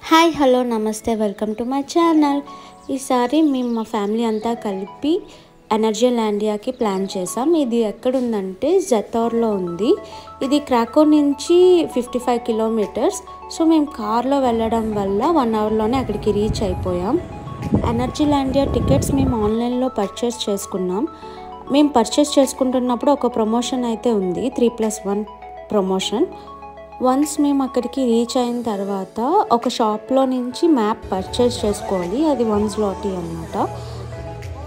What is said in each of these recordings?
Hi hello నమస్తే welcome to my channel. ఈసారి మేము మా ఫ్యామిలీ అంతా కలిపి ఎనర్జీలాండియాకి ప్లాన్ చేసాం. ఇది ఎక్కడుందంటే జతోర్లో ఉంది. ఇది క్రాకో నుంచి 55 కిలోమీటర్స్. సో మేము కార్లో వెళ్ళడం వల్ల 1 అవర్లోనే అక్కడికి రీచ్ అయిపోయాం. ఎనర్జీలాండియా టికెట్స్ మేము ఆన్లైన్లో పర్చేస్ చేసుకున్నాం. మేము పర్చేస్ చేసుకుంటున్నప్పుడు ఒక ప్రమోషన్ అయితే ఉంది, 3+1 ప్రమోషన్. వన్స్ మేము అక్కడికి రీచ్ అయిన తర్వాత ఒక షాప్లో నుంచి మ్యాప్ పర్చేస్ చేసుకోవాలి. అది 1 zloty అన్నమాట.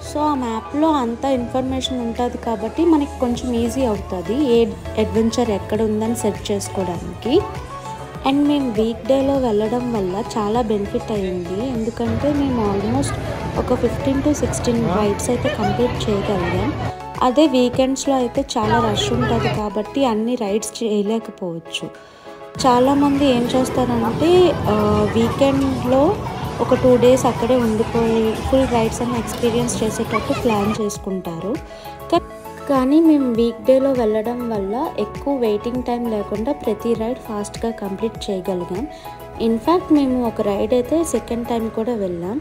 సో ఆ మ్యాప్లో అంత ఇన్ఫర్మేషన్ ఉంటుంది కాబట్టి మనకి కొంచెం ఈజీ అవుతుంది ఏ అడ్వెంచర్ ఎక్కడ ఉందని సెర్చ్ చేసుకోవడానికి. అండ్ మేము వీక్ డేలో వెళ్ళడం వల్ల చాలా బెనిఫిట్ అయ్యింది, ఎందుకంటే మేము ఆల్మోస్ట్ ఒక 15 to 16 రైడ్స్ అయితే కంప్లీట్ చేయగలిగాం. అదే వీకెండ్స్లో అయితే చాలా రష్ ఉంటుంది కాబట్టి అన్ని రైడ్స్ చేయలేకపోవచ్చు. చాలామంది ఏం చేస్తారంటే వీకెండ్లో ఒక 2 days అక్కడే ఉండిపోయి ఫుల్ రైడ్స్ అన్ని ఎక్స్పీరియన్స్ చేసేటట్టు ప్లాన్ చేసుకుంటారు. కానీ మేము వీక్ డేలో వెళ్ళడం వల్ల ఎక్కువ వెయిటింగ్ టైం లేకుండా ప్రతి రైడ్ ఫాస్ట్గా కంప్లీట్ చేయగలిగాం. ఇన్ఫ్యాక్ట్ మేము ఒక రైడ్ అయితే సెకండ్ టైం కూడా వెళ్ళాం.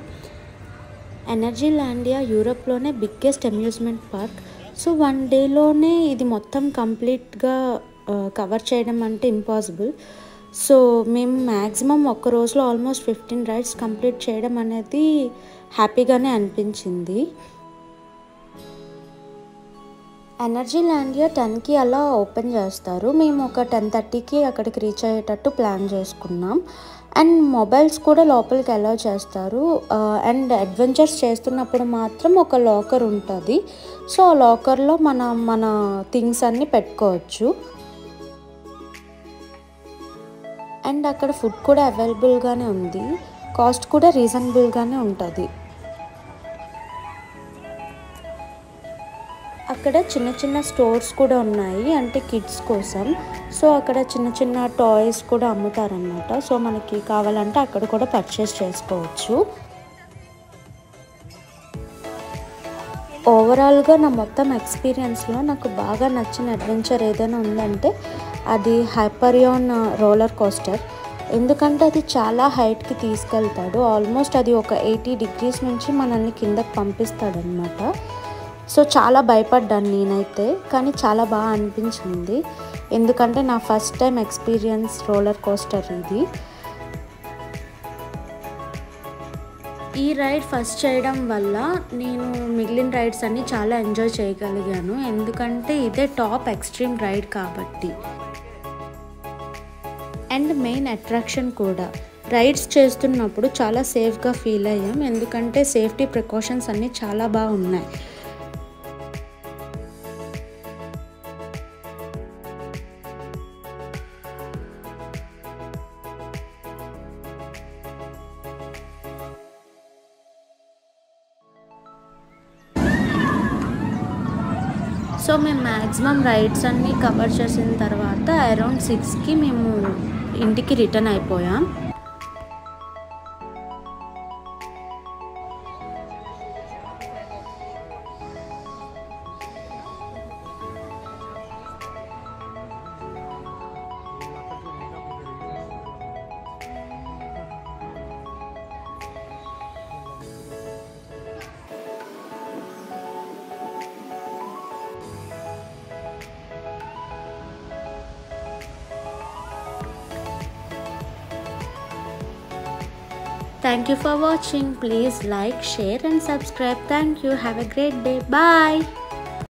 ఎనర్జీలాండియా యూరోప్లోనే బిగ్గెస్ట్ అమ్యూజ్మెంట్ పార్క్. సో 1 డేలోనే ఇది మొత్తం కంప్లీట్గా కవర్ చేయడం అంటే ఇంపాసిబుల్. సో మేము మ్యాక్సిమం ఒక్క రోజులో ఆల్మోస్ట్ 15 రైడ్స్ కంప్లీట్ చేయడం అనేది హ్యాపీగానే అనిపించింది. ఎనర్జీలాండియా 10కి అలా ఓపెన్ చేస్తారు. మేము ఒక 10:30కి అక్కడికి రీచ్ అయ్యేటట్టు ప్లాన్ చేసుకున్నాం. అండ్ మొబైల్స్ కూడా లోపలికి అలౌ చేస్తారు. అండ్ అడ్వెంచర్స్ చేస్తున్నప్పుడు మాత్రం ఒక లాకర్ ఉంటుంది. సో ఆ లాకర్లో మన థింగ్స్ అన్నీ పెట్టుకోవచ్చు. అండ్ అక్కడ ఫుడ్ కూడా అవైలబుల్గానే ఉంది, కాస్ట్ కూడా రీజనబుల్గానే ఉంటుంది. అక్కడ చిన్న చిన్న స్టోర్స్ కూడా ఉన్నాయి, అంటే కిడ్స్ కోసం. సో అక్కడ చిన్న చిన్న టాయ్స్ కూడా అమ్ముతారన్నమాట. సో మనకి కావాలంటే అక్కడ కూడా పర్చేస్ చేసుకోవచ్చు. ఓవరాల్గా నా మొత్తం ఎక్స్పీరియన్స్లో నాకు బాగా నచ్చిన అడ్వెంచర్ ఏదైనా ఉందంటే అది హైపరియాన్ రోలర్ కోస్టర్. ఎందుకంటే అది చాలా హైట్కి తీసుకెళ్తాడు. ఆల్మోస్ట్ అది ఒక 80 degrees నుంచి మనల్ని కిందకి పంపిస్తాడనమాట. సో చాలా భయపడ్డాను నేనైతే, కానీ చాలా బాగా అనిపించింది, ఎందుకంటే నా first time experience roller coaster ఇది. ఈ రైడ్ ఫస్ట్ చేయడం వల్ల నేను మిగిలిన రైడ్స్ అన్నీ చాలా ఎంజాయ్ చేయగలిగాను, ఎందుకంటే ఇదే టాప్ ఎక్స్ట్రీమ్ రైడ్ కాబట్టి. అండ్ మెయిన్ అట్రాక్షన్ కూడా. రైడ్స్ చేస్తున్నప్పుడు చాలా సేఫ్గా ఫీల్ అయ్యాం, ఎందుకంటే సేఫ్టీ ప్రికాషన్స్ అన్నీ చాలా బాగున్నాయి. సో మేము మ్యాక్సిమం రైడ్స్ అన్నీ కవర్ చేసిన తర్వాత అరౌండ్ 6కి మేము ఇంటికి రిటర్న్ అయిపోయాం. Thank you for watching. Please like, share and subscribe. Thank you. Have a great day. Bye.